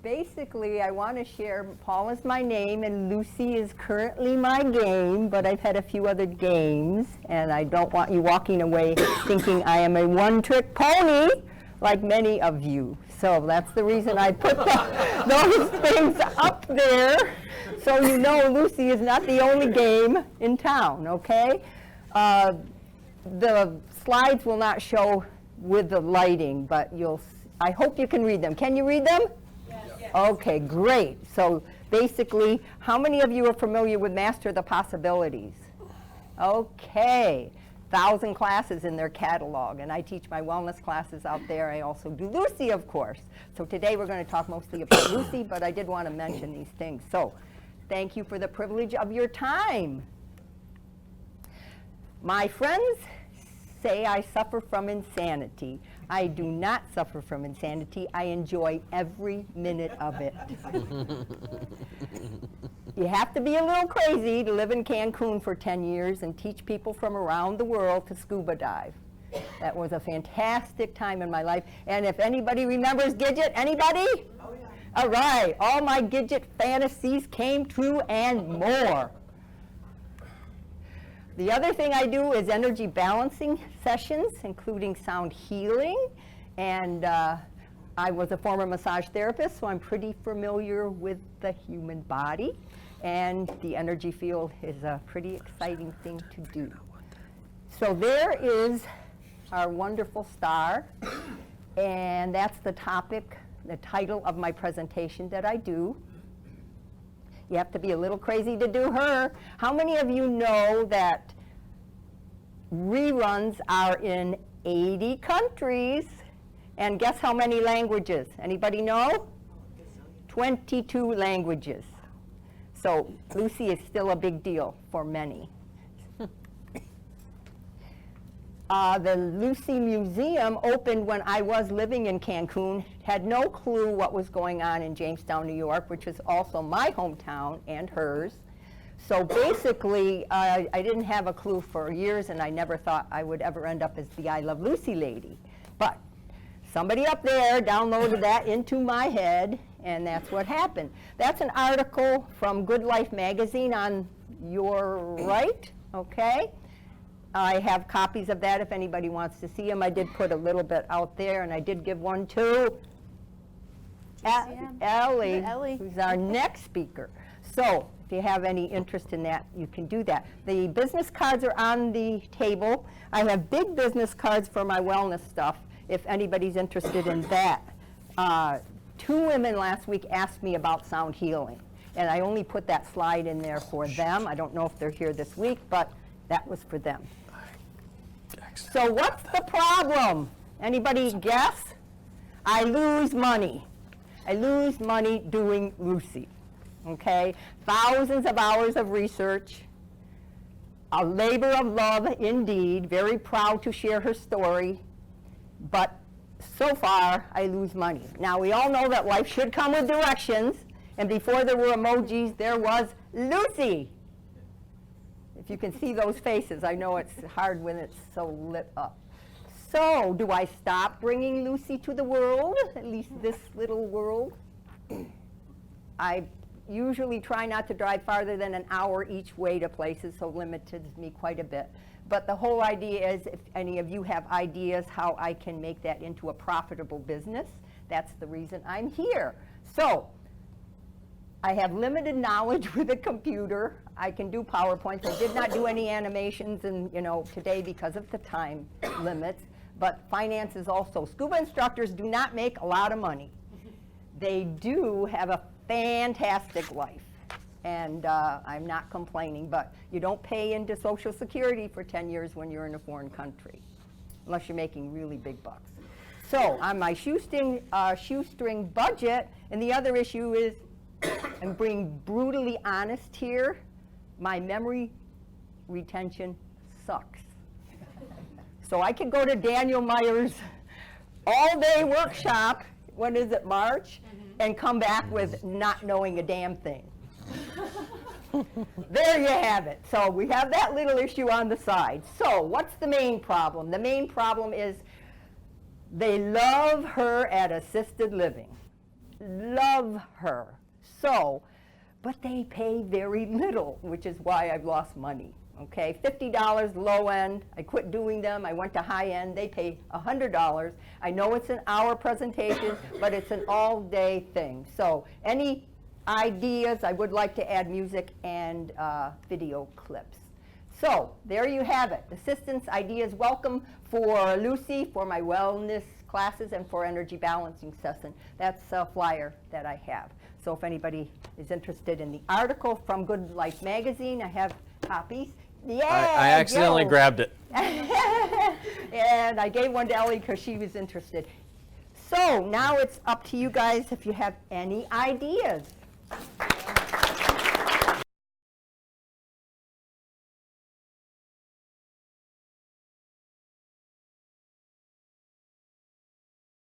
basically, I want to share, Paul is my name, and Lucy is currently my game, but I've had a few other games, and I don't want you walking away thinking I am a one-trick pony, like many of you. So that's the reason I put those things up there, so you know Lucy is not the only game in town, okay? The slides will not show with the lighting, but I hope you can read them. Can you read them? Yes. Okay, great. So basically, how many of you are familiar with Master the Possibilities? Okay, 1,000 classes in their catalog, and I teach my wellness classes out there. I also do Lucy, of course. So today we're going to talk mostly about Lucy, but I did want to mention these things. So thank you for the privilege of your time. My friends say I suffer from insanity. I do not suffer from insanity. I enjoy every minute of it. You have to be a little crazy to live in Cancun for 10 years and teach people from around the world to scuba dive. That was a fantastic time in my life. And if anybody remembers Gidget, anybody? Oh, yeah. All right, all my Gidget fantasies came true and more. The other thing I do is energy balancing sessions, including sound healing. And I was a former massage therapist, so I'm pretty familiar with the human body. And the energy field is a pretty exciting thing to do. So there is our wonderful star. And that's the topic, the title of my presentation that I do. You have to be a little crazy to do her. How many of you know that reruns are in 80 countries? And guess how many languages? Anybody know? 22 languages. So Lucy is still a big deal for many. The Lucy Museum opened when I was living in Cancun, had no clue what was going on in Jamestown, New York, which is also my hometown and hers. So basically, I didn't have a clue for years, and I never thought I would ever end up as the I Love Lucy lady. But somebody up there downloaded that into my head, and that's what happened. That's an article from Good Life magazine on your right, okay? I have copies of that if anybody wants to see them. I did put a little bit out there, and I did give one to Ellie, who's our next speaker. So if you have any interest in that, you can do that. The business cards are on the table. I have big business cards for my wellness stuff, if anybody's interested in that. 2 women last week asked me about sound healing, and I only put that slide in there for them. I don't know if they're here this week, but that was for them. So what's the problem? Anybody guess? I lose money. I lose money doing Lucy. Okay? Thousands of hours of research, a labor of love indeed, very proud to share her story, but so far I lose money. Now we all know that life should come with directions, and before there were emojis, there was Lucy. If you can see those faces, I know it's hard when it's so lit up. So, do I stop bringing Lucy to the world, at least this little world? I usually try not to drive farther than an hour each way to places, so limited me quite a bit. But the whole idea is, if any of you have ideas how I can make that into a profitable business, that's the reason I'm here. So, I have limited knowledge with a computer. I can do PowerPoints. I did not do any animations today because of the time limits. But finance is also. Scuba instructors do not make a lot of money. They do have a fantastic life. And I'm not complaining, but you don't pay into Social Security for 10 years when you're in a foreign country, unless you're making really big bucks. So on my shoestring budget, and the other issue is, I'm being brutally honest here, my memory retention sucks. So I could go to Daniel Meyer's all-day workshop, when is it, March, and come back with not knowing a damn thing. There you have it. So we have that little issue on the side. So what's the main problem? The main problem is they love her at assisted living. love her. So, but they pay very little, which is why I've lost money. Okay, $50 low end. I quit doing them. I went to high end. They pay $100. I know it's an hour presentation, but it's an all-day thing. So, any ideas? I would like to add music and video clips. So, there you have it. Assistance ideas welcome for Lucy, for my wellness classes, and for energy balancing session. That's a flyer that I have. So if anybody is interested in the article from Good Life Magazine, I have copies. Yeah, I accidentally grabbed it. And I gave one to Ellie because she was interested. So now it's up to you guys if you have any ideas